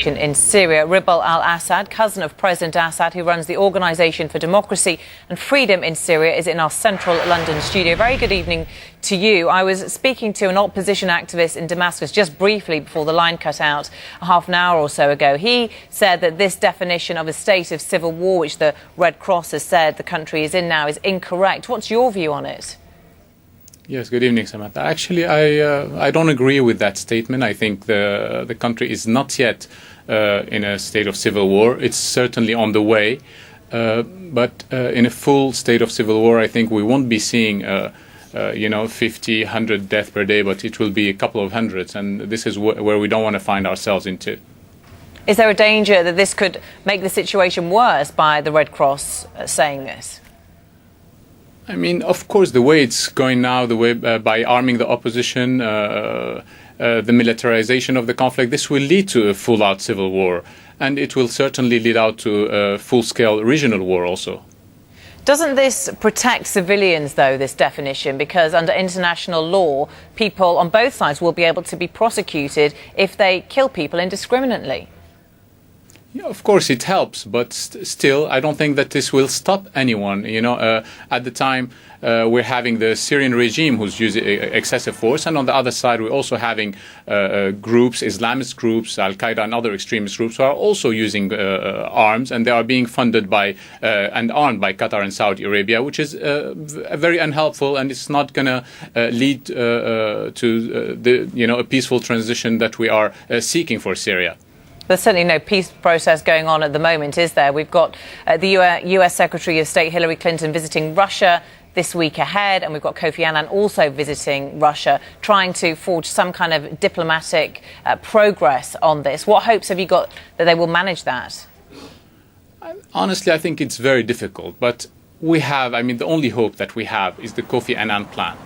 situation in Syria. Ribal Al-Assad, cousin of President Assad, who runs the Organisation for Democracy and Freedom in Syria, is in our central London studio. Very good evening to you. I was speaking to an opposition activist in Damascus just briefly before the line cut out half an hour or so ago. He said that this definition of a state of civil war, which the Red Cross has said the country is in now, is incorrect. What's your view on it? Yes, good evening, Samantha. Actually, I don't agree with that statement. I think the country is not yet in a state of civil war. It's certainly on the way. But in a full state of civil war, I think we won't be seeing 50, 100 deaths per day, but it will be a couple of hundreds. And this is where we don't want to find ourselves into. Is there a danger that this could make the situation worse by the Red Cross saying this? I mean, of course, the way it's going now, the way by arming the opposition, the militarization of the conflict, this will lead to a full-out civil war. And it will certainly lead out to a full-scale regional war also. Doesn't this protect civilians, though, this definition? Because under international law, people on both sides will be able to be prosecuted if they kill people indiscriminately. Yeah, of course it helps, but still, I don't think that this will stop anyone. At the time, we're having the Syrian regime who's using excessive force, and on the other side, we're also having groups, Islamist groups, Al-Qaeda and other extremist groups who are also using arms, and they are being funded by and armed by Qatar and Saudi Arabia, which is very unhelpful, and it's not going to lead to a peaceful transition that we are seeking for Syria. There's certainly no peace process going on at the moment, is there? We've got the US Secretary of State Hillary Clinton visiting Russia this week ahead, and we've got Kofi Annan also visiting Russia, trying to forge some kind of diplomatic progress on this. What hopes have you got that they will manage that? Honestly, I think it's very difficult, but the only hope that we have is the Kofi Annan plan,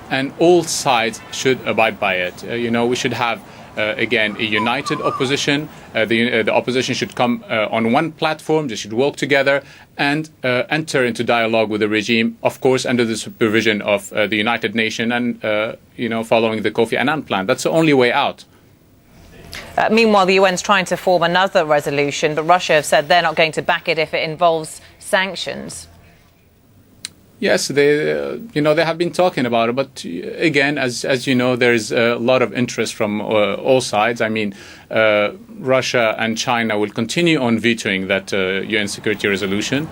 and all sides should abide by it. We should have again, a united opposition. The opposition should come on one platform. They should work together and enter into dialogue with the regime, of course, under the supervision of the United Nations and, following the Kofi Annan plan. That's the only way out. Meanwhile, the UN's trying to form another resolution, but Russia have said they're not going to back it if it involves sanctions. Yes, they have been talking about it, but again, as you know, there is a lot of interest from all sides. I mean, Russia and China will continue on vetoing that UN security resolution,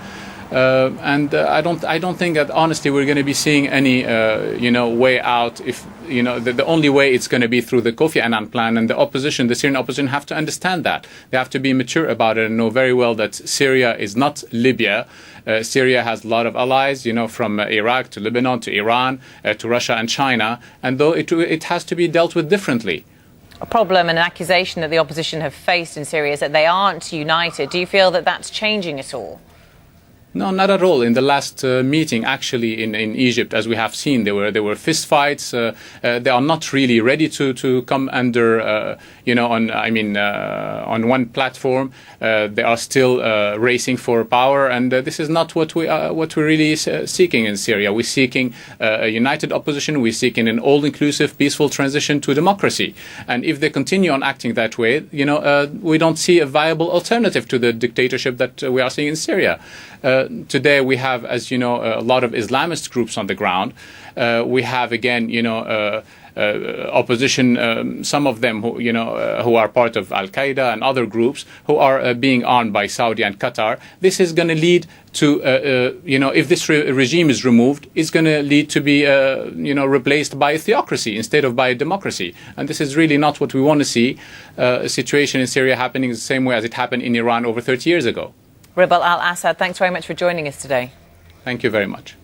and I don't think that honestly we're going to be seeing any way out. If the only way it's going to be through the Kofi Annan plan, and the Syrian opposition have to understand that. They have to be mature about it and know very well that Syria is not Libya. Syria has a lot of allies, from Iraq to Lebanon to Iran to Russia and China, and though it has to be dealt with differently. A problem and an accusation that the opposition have faced in Syria is that they aren't united. Do you feel that that's changing at all? No, not at all. In the last meeting, actually, in Egypt, as we have seen, there were fistfights. They are not really ready to come under, on one platform. They are still racing for power, and this is not what we're really seeking in Syria. We're seeking a united opposition. We're seeking an all-inclusive, peaceful transition to democracy. And if they continue on acting that way, we don't see a viable alternative to the dictatorship that we are seeing in Syria. Today we have, as you know, a lot of Islamist groups on the ground. We have, again, opposition, some of them who are part of Al-Qaeda and other groups who are being armed by Saudi and Qatar. This is going to lead to, if this regime is removed, it's going to lead to be, replaced by a theocracy instead of by a democracy. And this is really not what we want to see, a situation in Syria happening the same way as it happened in Iran over 30 years ago. Ribal Al-Assad, thanks very much for joining us today. Thank you very much.